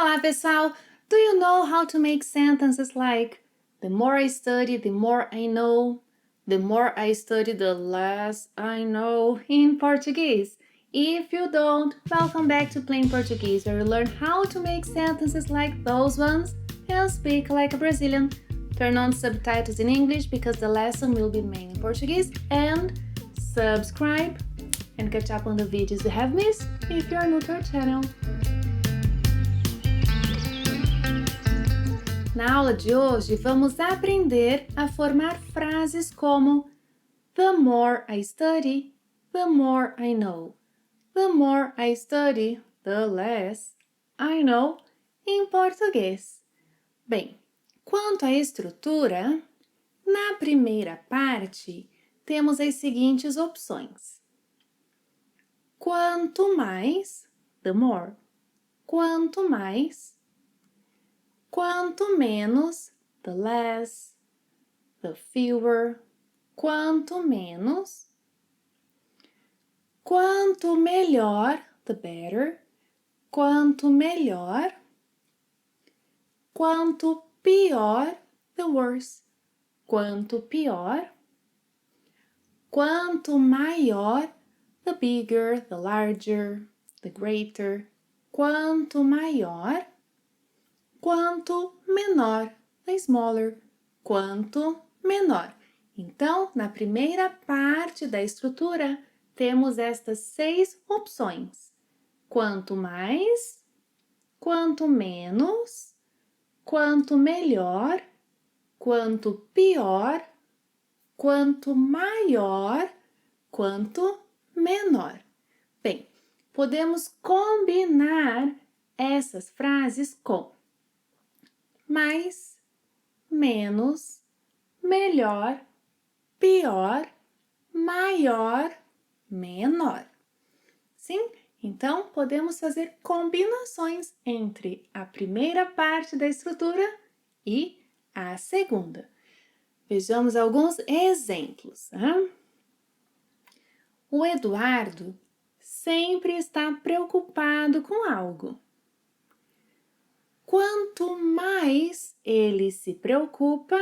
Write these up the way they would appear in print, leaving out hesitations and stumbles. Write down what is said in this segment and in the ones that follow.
Olá, pessoal! Do you know how to make sentences like the more I study, the more I know, the more I study, the less I know in Portuguese? If you don't, welcome back to Plain Portuguese, where you learn how to make sentences like those ones and speak like a Brazilian. Turn on subtitles in English because the lesson will be made in Portuguese, and subscribe and catch up on the videos you have missed if you are new to our channel. Na aula de hoje, vamos aprender a formar frases como the more I study, the more I know. The more I study, the less I know em português. Bem, quanto à estrutura, na primeira parte, temos as seguintes opções. Quanto mais, the more. Quanto mais. Quanto menos, the less, the fewer. Quanto menos. Quanto melhor, the better. Quanto melhor. Quanto pior, the worse. Quanto pior. Quanto maior, the bigger, the larger, the greater. Quanto maior. Quanto menor, the smaller. Quanto menor. Então, na primeira parte da estrutura, temos estas 6 opções. Quanto mais, quanto menos, quanto melhor, quanto pior, quanto maior, quanto menor. Bem, podemos combinar essas frases com mais, menos, melhor, pior, maior, menor. Sim? Então, podemos fazer combinações entre a primeira parte da estrutura e a segunda. Vejamos alguns exemplos. O Eduardo sempre está preocupado com algo. Quanto mais ele se preocupa,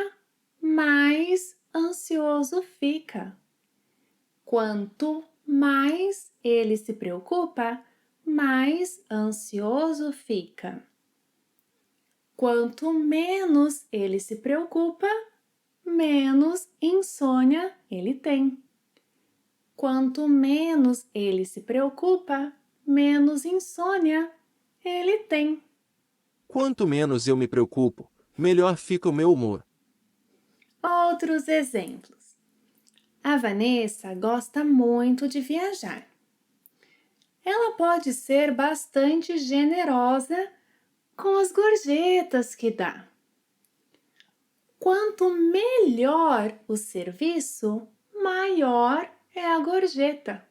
mais ansioso fica. Quanto mais ele se preocupa, mais ansioso fica. Quanto menos ele se preocupa, menos insônia ele tem. Quanto menos ele se preocupa, menos insônia ele tem. Quanto menos eu me preocupo, melhor fica o meu humor. Outros exemplos. A Vanessa gosta muito de viajar. Ela pode ser bastante generosa com as gorjetas que dá. Quanto melhor o serviço, maior é a gorjeta.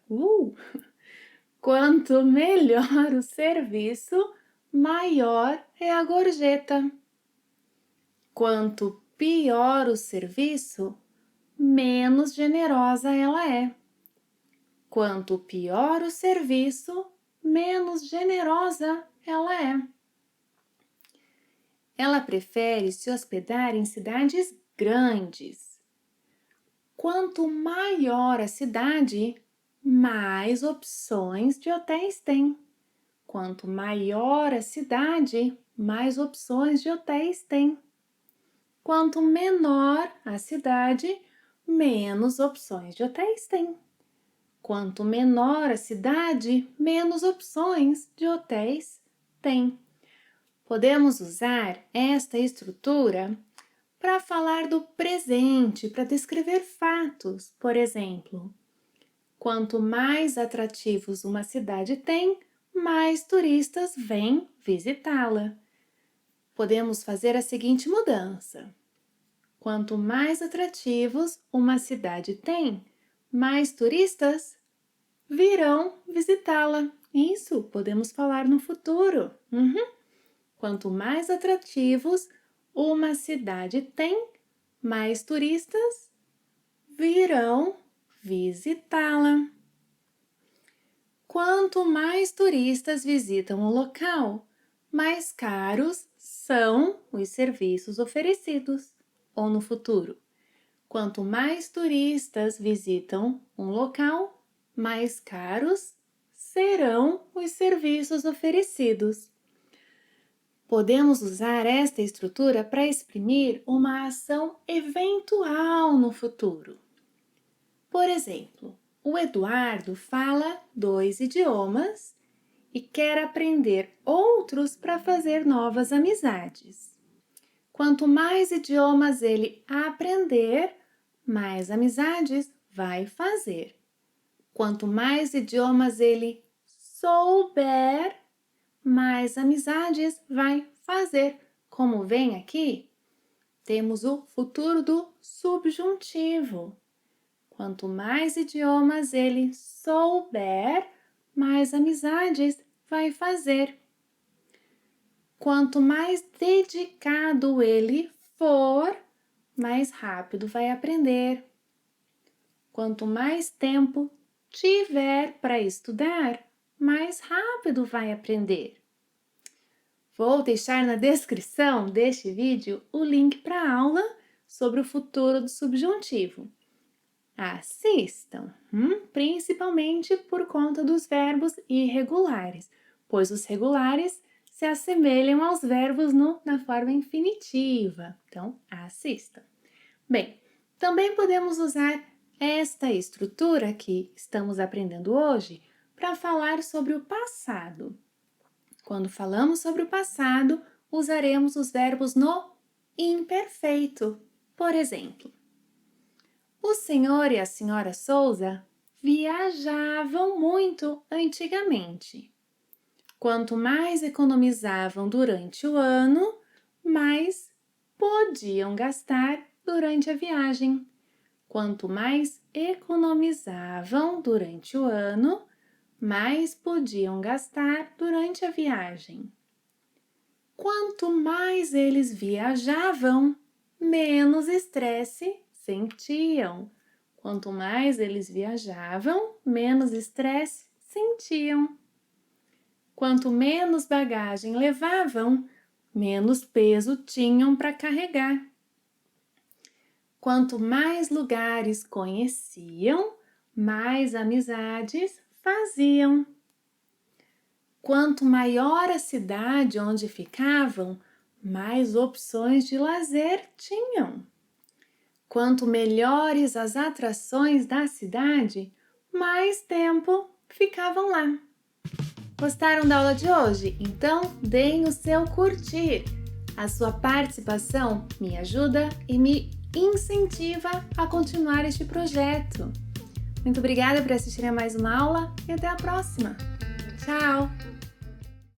Quanto melhor o serviço, maior é a gorjeta. Quanto pior o serviço, menos generosa ela é. Quanto pior o serviço, menos generosa ela é. Ela prefere se hospedar em cidades grandes. Quanto maior a cidade, mais opções de hotéis tem. Quanto maior a cidade, mais opções de hotéis tem. Quanto menor a cidade, menos opções de hotéis tem. Quanto menor a cidade, menos opções de hotéis tem. Podemos usar esta estrutura para falar do presente, para descrever fatos. Por exemplo, quanto mais atrativos uma cidade tem, mais turistas vêm visitá-la. Podemos fazer a seguinte mudança. Quanto mais atrativos uma cidade tem, mais turistas virão visitá-la. Isso podemos falar no futuro. Quanto mais atrativos uma cidade tem, mais turistas virão visitá-la. Quanto mais turistas visitam o local, mais caros são os serviços oferecidos. Ou no futuro, quanto mais turistas visitam um local, mais caros serão os serviços oferecidos. Podemos usar esta estrutura para exprimir uma ação eventual no futuro. Por exemplo, o Eduardo fala 2 idiomas e quer aprender outros para fazer novas amizades. Quanto mais idiomas ele aprender, mais amizades vai fazer. Quanto mais idiomas ele souber, mais amizades vai fazer. Como vem aqui, temos o futuro do subjuntivo. Quanto mais idiomas ele souber, mais amizades vai fazer. Quanto mais dedicado ele for, mais rápido vai aprender. Quanto mais tempo tiver para estudar, mais rápido vai aprender. Vou deixar na descrição deste vídeo o link para a aula sobre o futuro do subjuntivo. Assistam, principalmente por conta dos verbos irregulares, pois os regulares se assemelham aos verbos na forma infinitiva. Então, assistam. Bem, também podemos usar esta estrutura que estamos aprendendo hoje para falar sobre o passado. Quando falamos sobre o passado, usaremos os verbos no imperfeito. Por exemplo, o senhor e a senhora Souza viajavam muito antigamente. Quanto mais economizavam durante o ano, mais podiam gastar durante a viagem. Quanto mais economizavam durante o ano, mais podiam gastar durante a viagem. Quanto mais eles viajavam, menos estresse sentiam. Quanto mais eles viajavam, menos estresse sentiam. Quanto menos bagagem levavam, menos peso tinham para carregar. Quanto mais lugares conheciam, mais amizades faziam. Quanto maior a cidade onde ficavam, mais opções de lazer tinham. Quanto melhores as atrações da cidade, mais tempo ficavam lá. Gostaram da aula de hoje? Então, deem o seu curtir. A sua participação me ajuda e me incentiva a continuar este projeto. Muito obrigada por assistir a mais uma aula e até a próxima. Tchau!